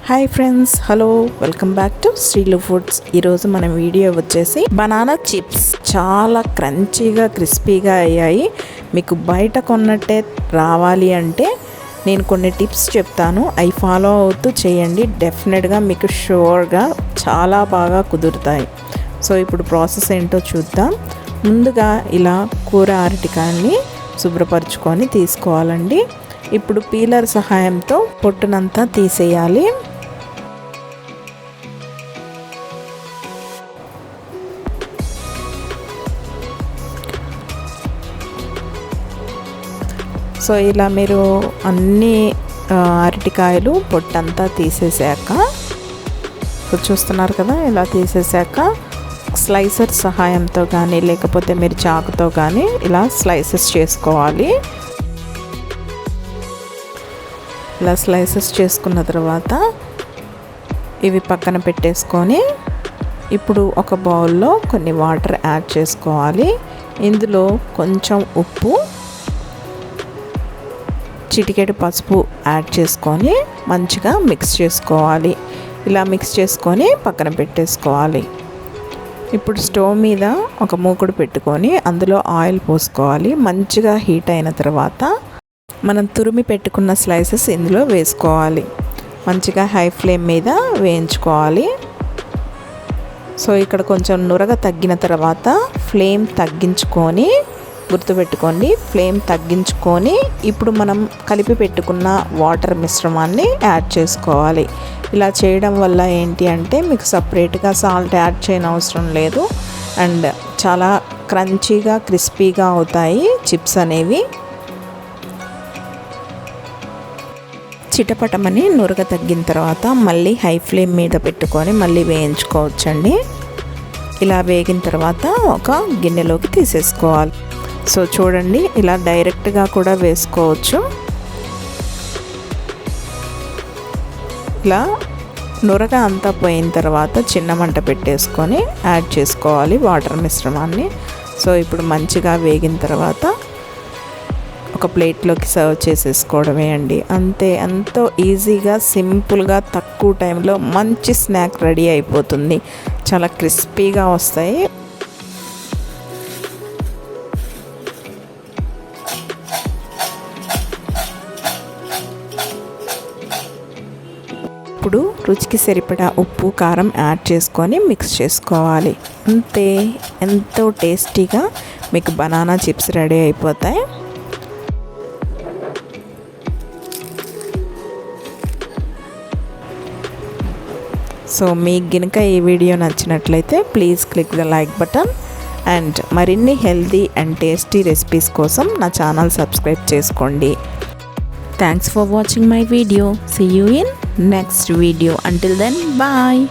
Hi friends, hello, welcome back to Sreelu foods. ఈరోజు మన video వచ్చేసి బనానా చిప్స్. చాలా క్రంచీగా క్రిస్పీగా అయ్యాయి. మీకు బయట కొన్నట్టే రావాలి అంటే నేను కొన్ని టిప్స్ చెప్తాను, అవి ఫాలో అవుతూ చేయండి. డెఫినెట్గా మీకు షూర్గా చాలా బాగా కుదురుతాయి. సో ఇప్పుడు ప్రాసెస్ ఏంటో చూద్దాం. ముందుగా ఇలా కూర అరటికాయల్ని శుభ్రపరచుకొని తీసుకోవాలండి. ఇప్పుడు పీలర్ సహాయంతో పొట్టునంతా తీసేయాలి. సో ఇలా మీరు అన్ని అరటికాయలు పొట్టంతా తీసేసాక, చూస్తున్నారు కదా, ఇలా తీసేసాక స్లైసర్ సహాయంతో కానీ లేకపోతే మీరు చాకుతో కానీ ఇలా స్లైసెస్ చేసుకోవాలి. ఇలా స్లైసెస్ చేసుకున్న తర్వాత ఇవి పక్కన పెట్టేసుకొని ఇప్పుడు ఒక బౌల్లో కొన్ని వాటర్ యాడ్ చేసుకోవాలి. ఇందులో కొంచెం ఉప్పు, చిటికెడు పసుపు యాడ్ చేసుకొని మంచిగా మిక్స్ చేసుకోవాలి. ఇలా మిక్స్ చేసుకొని పక్కన పెట్టేసుకోవాలి. ఇప్పుడు స్టవ్ మీద ఒక మూకుడు పెట్టుకొని అందులో ఆయిల్ పోసుకోవాలి. మంచిగా హీట్ అయిన తర్వాత మనం తురిమి పెట్టుకున్న స్లైసెస్ ఇందులో వేసుకోవాలి. మంచిగా హై ఫ్లేమ్ మీద వేయించుకోవాలి. సో ఇక్కడ కొంచెం నురగ తగ్గిన తర్వాత ఫ్లేమ్ తగ్గించుకొని, గుర్తుపెట్టుకోండి, ఫ్లేమ్ తగ్గించుకొని ఇప్పుడు మనం కలిపి పెట్టుకున్న వాటర్ మిశ్రమాన్ని యాడ్ చేసుకోవాలి. ఇలా చేయడం వల్ల ఏంటి అంటే మీకు సపరేట్గా సాల్ట్ యాడ్ చేయని అవసరం లేదు. అండ్ చాలా క్రంచీగా క్రిస్పీగా అవుతాయి చిప్స్ అనేవి. చిటపటమని నురగ తగ్గిన తర్వాత మళ్ళీ హై ఫ్లేమ్ మీద పెట్టుకొని మళ్ళీ వేయించుకోవచ్చండి. ఇలా వేగిన తర్వాత ఒక గిన్నెలోకి తీసేసుకోవాలి. సో చూడండి, ఇలా డైరెక్ట్గా కూడా వేసుకోవచ్చు. ఇలా నురగ అంతా పోయిన తర్వాత చిన్న మంట పెట్టేసుకొని యాడ్ చేసుకోవాలి వాటర్ మిశ్రమాన్ని. సో ఇప్పుడు మంచిగా వేగిన తర్వాత ఒక ప్లేట్లోకి సర్వ్ చేసేసుకోవడమే అండి. అంతే, ఎంతో ఈజీగా సింపుల్గా తక్కువ టైంలో మంచి స్నాక్ రెడీ అయిపోతుంది. చాలా క్రిస్పీగా వస్తాయి. ఇప్పుడు రుచికి సరిపడా ఉప్పు, కారం యాడ్ చేసుకొని మిక్స్ చేసుకోవాలి. అంతే, ఎంతో టేస్టీగా మీకు బనానా చిప్స్ రెడీ అయిపోతాయి. సో మీకు గనుక ఈ వీడియో నచ్చినట్లయితే please click the like button. And మరిన్ని హెల్తీ అండ్ టేస్టీ రెసిపీస్ కోసం నా ఛానల్ సబ్స్క్రైబ్ చేసుకోండి. Thanks for watching my video. See you in next video. Until then, bye.